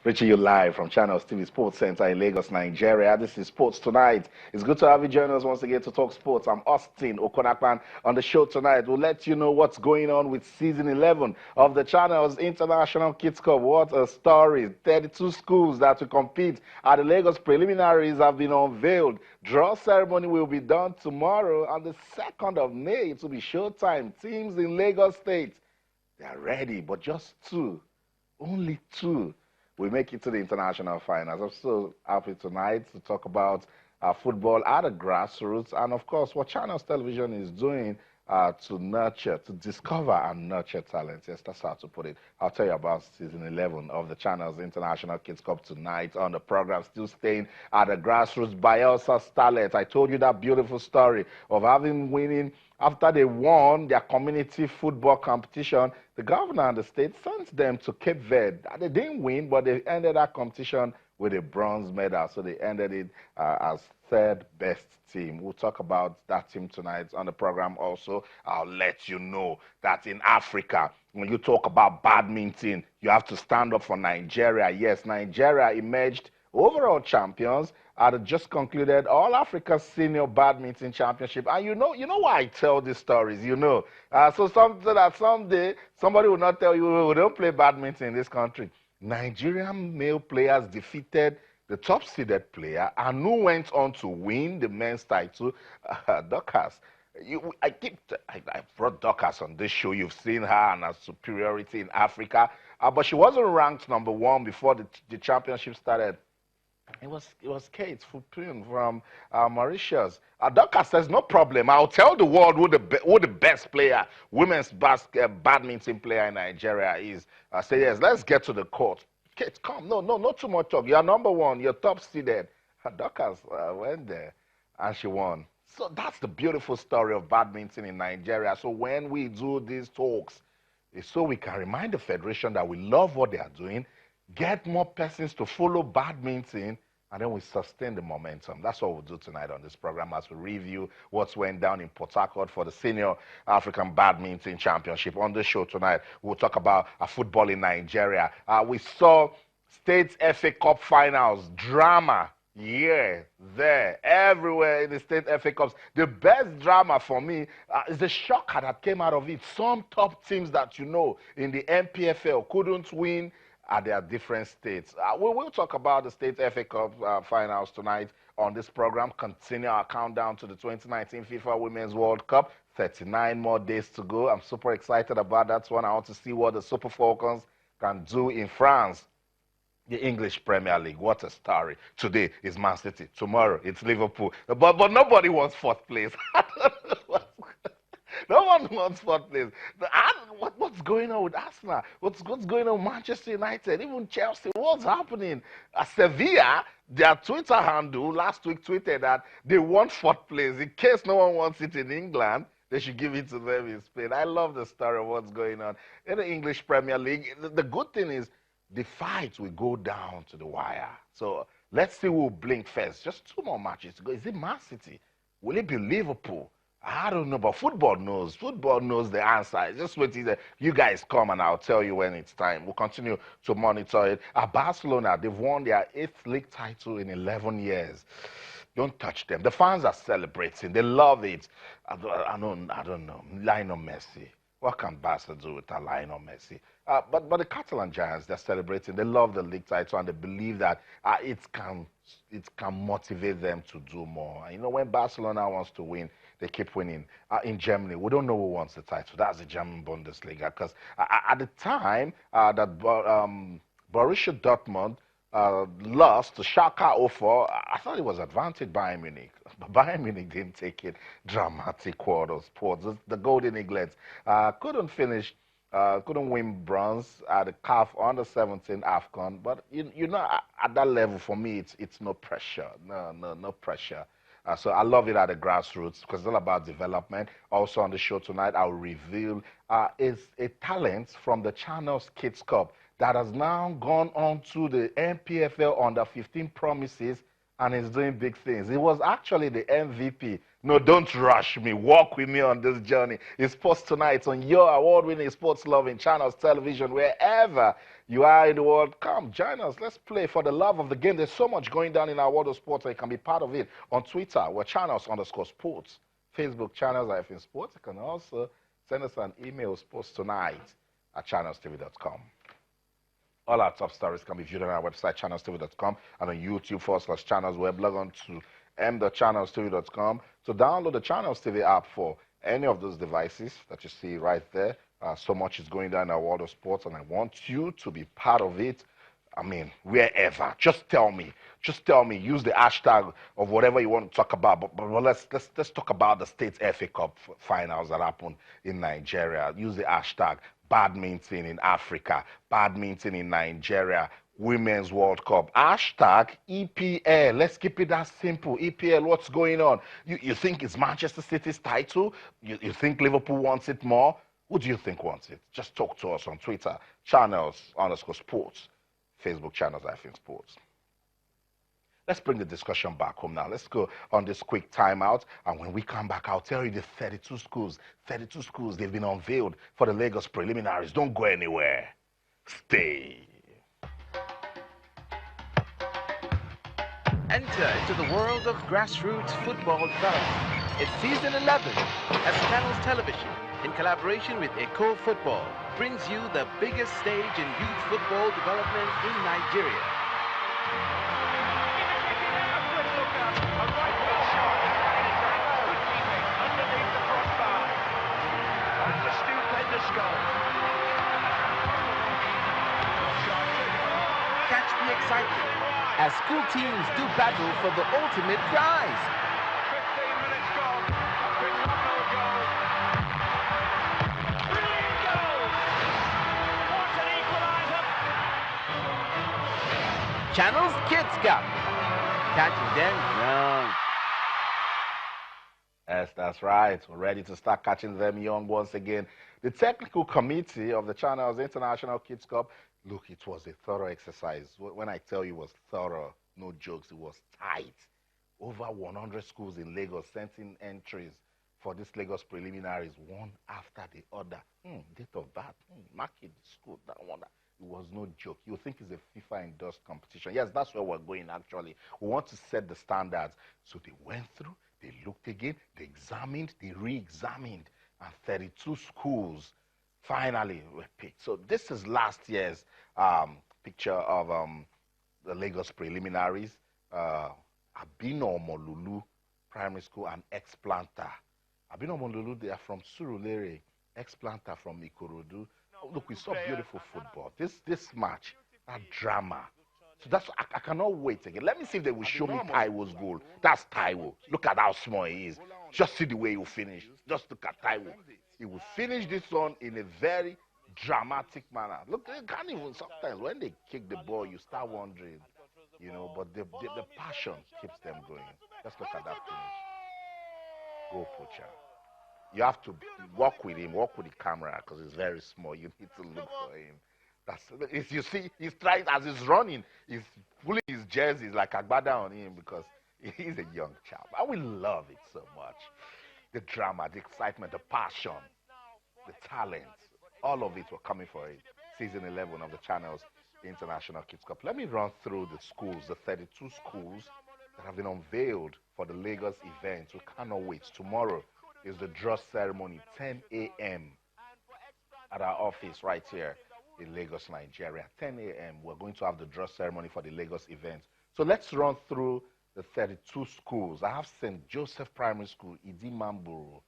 Reaching you live from Channels TV Sports Center in Lagos, Nigeria. This is Sports Tonight. It's good to have you join us once again to talk sports. I'm Austin Okonakpan. On the show tonight, we'll let you know what's going on with season 11 of the Channels International Kids Cup. What a story. 32 schools that will compete at the Lagos Preliminaries have been unveiled. Draw ceremony will be done tomorrow on the 2nd of May. It will be showtime. Teams in Lagos State, they are ready, but just two. Only two we make it to the international finals. I'm so happy tonight to talk about football at a grassroots and, of course, what Channels Television is doing to nurture, to discover and nurture talent. Yes, that's how to put it. I'll tell you about season 11 of the Channels International Kids Cup tonight on the program, still staying at the grassroots. Bielsa Starlet, I told you that beautiful story of winning. After they won their community football competition, the governor and the state sent them to Cape Verde. They didn't win, but they ended that competition with a bronze medal. So they ended it as third best team. We'll talk about that team tonight on the program also. I'll let you know that in Africa, when you talk about badminton, you have to stand up for Nigeria. Yes, Nigeria emerged overall champions at the just concluded All Africa Senior Badminton Championship. And you know why I tell these stories, so that someday somebody will not tell you we don't play badminton in this country. Nigerian male players defeated the top-seeded player and who went on to win the men's title, Dorcas. I brought Dorcas on this show. You've seen her and her superiority in Africa, but she wasn't ranked #1 before the championship started. It was Kate Fupun from Mauritius. Dorcas says, no problem. I'll tell the world who the best player, women's badminton player in Nigeria is. I say, yes, let's get to the court. Kate, come. No, not too much talk. You're #1. You're top-seeded. Dorcas went there, and she won. So that's the beautiful story of badminton in Nigeria. So when we do these talks, it's so we can remind the federation that we love what they are doing, get more persons to follow badminton, and then we sustain the momentum. That's what we'll do tonight on this program as we review what's went down in Port Harcourt for the Senior African Badminton Championship. On the show tonight, we'll talk about football in Nigeria. We saw State FA Cup finals, drama, there, everywhere in the State FA Cups. The best drama for me is the shocker that came out of it. Some top teams that in the MPFL couldn't win at their different states. We will talk about the State FA Cup finals tonight on this program. Continue our countdown to the 2019 FIFA Women's World Cup. 39 more days to go. I'm super excited about that one. I want to see what the Super Falcons can do in France. The English Premier League, what a story. Today is Man City. Tomorrow it's Liverpool. But nobody wants 4th place. No one wants 4th place. What's going on with Arsenal? What's going on with Manchester United? Even Chelsea. What's happening? Sevilla, their Twitter handle last week tweeted that they want 4th place. In case no one wants it in England, they should give it to them in Spain. I love the story of what's going on in the English Premier League. The good thing is the fight will go down to the wire. So let's see who will blink first. Just 2 more matches to go. Is it Man City? Will it be Liverpool? I don't know, but football knows. Football knows the answer. Just wait till you guys come and I'll tell you when it's time. We'll continue to monitor it. Barcelona, they've won their 8th league title in 11 years. Don't touch them. The fans are celebrating. They love it. I don't know. Lionel Messi. What can Barca do without Lionel Messi? But the Catalan Giants, they're celebrating. They love the league title and they believe that it can motivate them to do more. When Barcelona wants to win, they keep winning. In Germany, we don't know who wants the title. That's the German Bundesliga. Because at the time that Borussia Dortmund lost to Schalke 04, I thought it was advantage Bayern Munich. But Bayern Munich didn't take it. Dramatic quarters. The Golden Eaglets couldn't finish. Couldn't win bronze at the CAF under-17 AFCON. But, at that level, for me, it's no pressure. No pressure. So I love it at the grassroots because it's all about development. Also on the show tonight, I'll reveal is a talent from the Channels Kids Cup that has now gone on to the MPFL under 15 promises and he's doing big things. He was actually the MVP. No, don't rush me. Walk with me on this journey. It's Sports Tonight on your award-winning, sports-loving channels, television, wherever you are in the world. Come, join us. Let's play for the love of the game. There's so much going down in our world of sports, and you can be part of it. On Twitter, we're channels_sports. Facebook, channels IFN Sports. You can also send us an email, sportstonight@channelstv.com. All our top stories can be viewed on our website, channelstv.com, and on YouTube/channels. Web log on to m.channelstv.com to download the Channels TV app for any of those devices that you see right there. So much is going down in our world of sports, and I want you to be part of it. I mean, wherever. Just tell me. Just tell me. Use the hashtag of whatever you want to talk about. But let's talk about the State FA Cup finals that happened in Nigeria. Use the hashtag badminton in Africa, badminton in Nigeria, Women's World Cup. Hashtag EPL. Let's keep it that simple. EPL, what's going on? You think it's Manchester City's title? You think Liverpool wants it more? Who do you think wants it? Just talk to us on Twitter, channels_sports. Facebook channels, IFN Sports. Let's bring the discussion back home now. Let's go on this quick timeout. And when we come back, I'll tell you the 32 schools, they've been unveiled for the Lagos Preliminaries. Don't go anywhere. Stay. Enter into the world of grassroots football development. It's season 11 as Channels Television, in collaboration with Eco Football, brings you the biggest stage in youth football development in Nigeria. Catch the excitement as school teams do battle for the ultimate prize. 15 minutes gone. Quick goal. Brilliant goal! What an equaliser! Channels Kids Cup. Catching them young. Yes, that's right. We're ready to start catching them young once again. The technical committee of the Channels International Kids Cup, look, it was a thorough exercise. When I tell you it was thorough, no jokes, it was tight. Over 100 schools in Lagos sent in entries for this Lagos Preliminaries, one after the other. Date of birth, market, school, that one. It was no joke. You think it's a FIFA-endorsed competition. Yes, that's where we're going, actually. We want to set the standards. So they went through, they looked again, they examined, they re-examined, and 32 schools finally were picked. So this is last year's picture of the Lagos Preliminaries. Abino Molulu Primary School and Ex-Planter. Abino Molulu, they are from Surulere. Ex-Planter from Ikorodu. Oh, look, we saw beautiful football. This match, that drama. So that's, I cannot wait again. Let me see if they will show me Taiwo's goal. That's Taiwo. Look at how small he is. Just see the way he will finish. Just look at Taiwo. He will finish this one in a very dramatic manner. Look, they can't even, sometimes when they kick the ball, you start wondering, you know, but the passion keeps them going. Let's look at that finish. Go, Pocha. You have to walk with him, walk with the camera, because it's very small. You need to look for him. You see, he's trying, as he's running, he's pulling his jersey like Agbada on him because he's a young chap. And we love it so much. The drama, the excitement, the passion, the talent, all of it were coming for it. Season 11 of the Channels International Kids Cup. Let me run through the schools, the 32 schools that have been unveiled for the Lagos event. We cannot wait. Tomorrow is the draw ceremony, 10 a.m. at our office right here in Lagos, Nigeria. 10 a.m. We're going to have the draw ceremony for the Lagos event. So let's run through the 32 schools. I have St. Joseph Primary School, Idimamburu,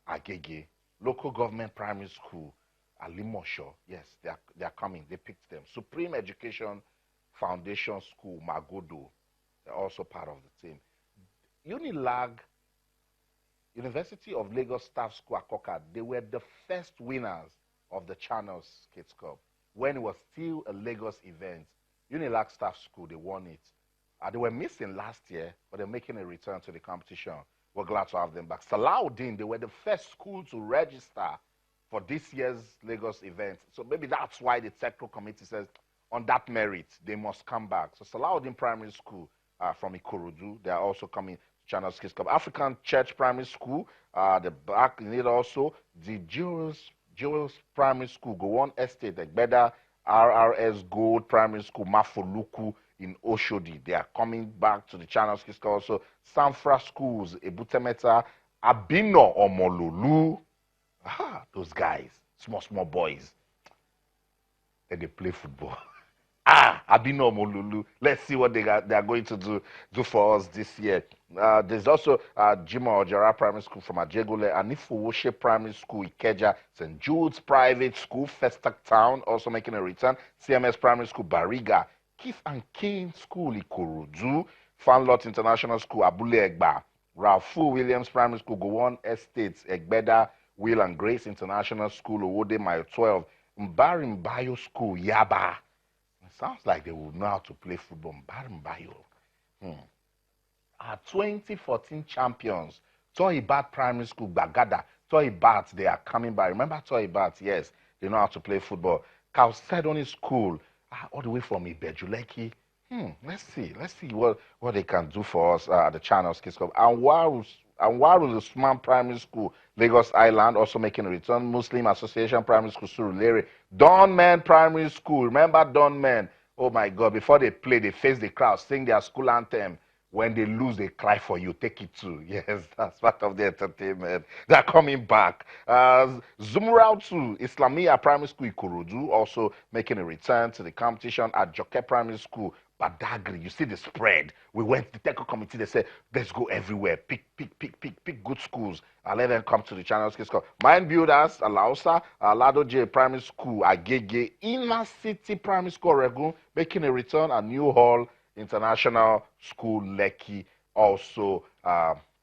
Agege, Local Government Primary School, Alimosho. Yes, they are coming. They picked them. Supreme Education Foundation School, Magodo. They're also part of the team. Unilag, University of Lagos Staff School, Akoka, they were the first winners of the Channels Kids Cup when it was still a Lagos event. Unilag Staff School, they won it. They were missing last year, but they're making a return to the competition. We're glad to have them back. Salahuddin, they were the first school to register for this year's Lagos event. So maybe that's why the technical committee says on that merit, they must come back. So Salahuddin Primary School, from Ikorodu. They are also coming to Channels Kids Club. African Church Primary School, the back in it also. The Jewels Primary School, Gowon Estate, Egbeda, RRS Gold Primary School, Mafoluku in Oshodi. They are coming back to the Channels Kids Club. Also, Sanfra Schools, Ebutemeta, Abino Omololu. Those guys, small boys. And they play football. Abino Molulu. Let's see what they are going to do for us this year. There's also Jima Ojara Primary School from Ajegule, Anifowoshe Primary School, Ikeja, St. Jude's Private School, Festac Town, also making a return. CMS Primary School, Bariga, Keith and Kane School, Ikorodu, Fanlot International School, Abule Egba, Rafu Williams Primary School, Gowon Estates, Egbeda, Will and Grace International School, Owode Mile 12, Mbarim Bio School, Yaba. It sounds like they will know how to play football. Mbarim Bio. Our 2014 champions, Toibat Primary School, Bagada. Toibat, they are coming by. Remember Toibat? Yes, they know how to play football. Kalsedoni School, all the way from Ibejuleki. Let's see what they can do for us at the Channels Kids Club. Anwarul Usman Primary School, Lagos Island, also making a return. Muslim Association Primary School, Surulere. Dawnmen Primary School, remember Dawnmen? Oh my God, before they play, they face the crowd, sing their school anthem. When they lose, they cry for you. Take it too. Yes, that's part of the entertainment. They're coming back. Zumrao to Islamia Primary School, Ikorodu, also making a return to the competition at Joke Primary School, Badagry. You see the spread. We went to the technical committee. They said, let's go everywhere. Pick good schools. Let them come to the Channels Kids Club. Mind Builders, Alausa, Lado J Primary School, Agege, Inner City Primary School, Regun, making a return at New Hall International School, Lekki, also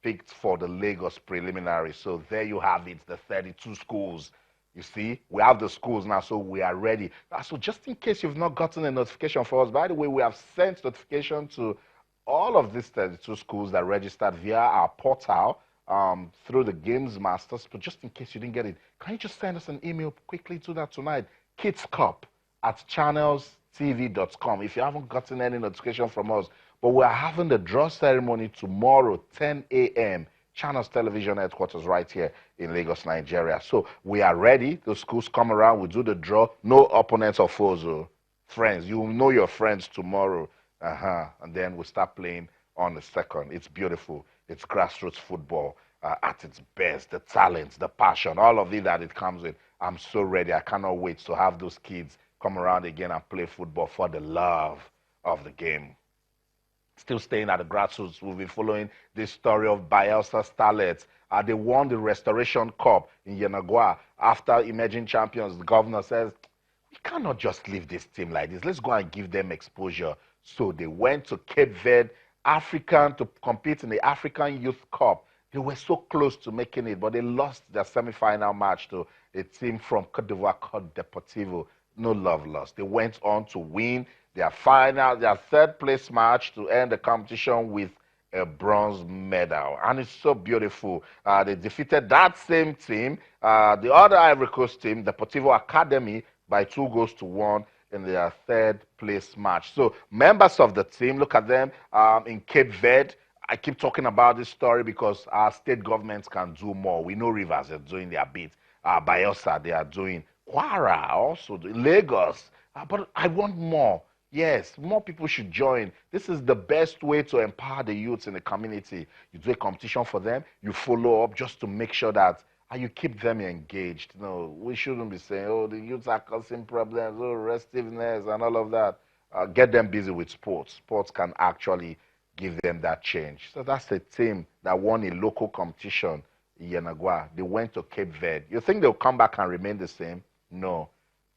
picked for the Lagos Preliminaries. So there you have it, the 32 schools. You see, we have the schools now, so we are ready. So just in case you've not gotten a notification for us, by the way, we have sent notification to all of these 32 schools that registered via our portal through the Games Masters. But just in case you didn't get it, can you just send us an email quickly to that tonight? kidscup@channelstv.com if you haven't gotten any notification from us. But we're having the draw ceremony tomorrow, 10 a.m., Channels Television Headquarters right here in Lagos, Nigeria. So we are ready. The schools come around, we do the draw. No opponents or foes. Friends, you will know your friends tomorrow. And then we start playing on the 2nd. It's beautiful. It's grassroots football at its best. The talent, the passion, all of it that it comes with. I'm so ready. I cannot wait to have those kids come around again and play football for the love of the game. Still staying at the grassroots, we'll be following this story of Bielsa Starlets. They won the Restoration Cup in Yenagoa after emerging champions. The governor says, we cannot just leave this team like this. Let's go and give them exposure. So they went to Cape Verde, African, to compete in the African Youth Cup. They were so close to making it, but they lost their semi-final match to a team from Cote d'Ivoire called Deportivo. No love lost. They went on to win their 3rd place match to end the competition with a bronze medal. And it's so beautiful. They defeated that same team, the other Ivory Coast team, the Deportivo Academy, by 2-1 in their 3rd place match. So members of the team, look at them in Cape Verde. I keep talking about this story because our state governments can do more. We know Rivers are doing their bit. Bielsa, they are doing. Kwara also, Lagos. But I want more. Yes, more people should join. This is the best way to empower the youths in the community. You do a competition for them, you follow up just to make sure that you keep them engaged. No, we shouldn't be saying, oh, the youths are causing problems, oh, restiveness and all of that. Get them busy with sports. Sports can actually give them that change. So that's a team that won a local competition in Yenagoa. They went to Cape Verde. You think they'll come back and remain the same? No.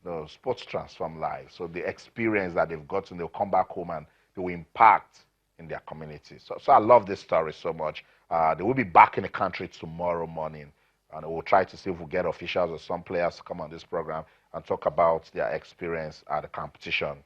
No, sports transform lives. So the experience that they've gotten, they'll come back home and they will impact in their community. So I love this story so much. They will be back in the country tomorrow morning. And we'll try to see if we get officials or some players to come on this program and talk about their experience at the competition.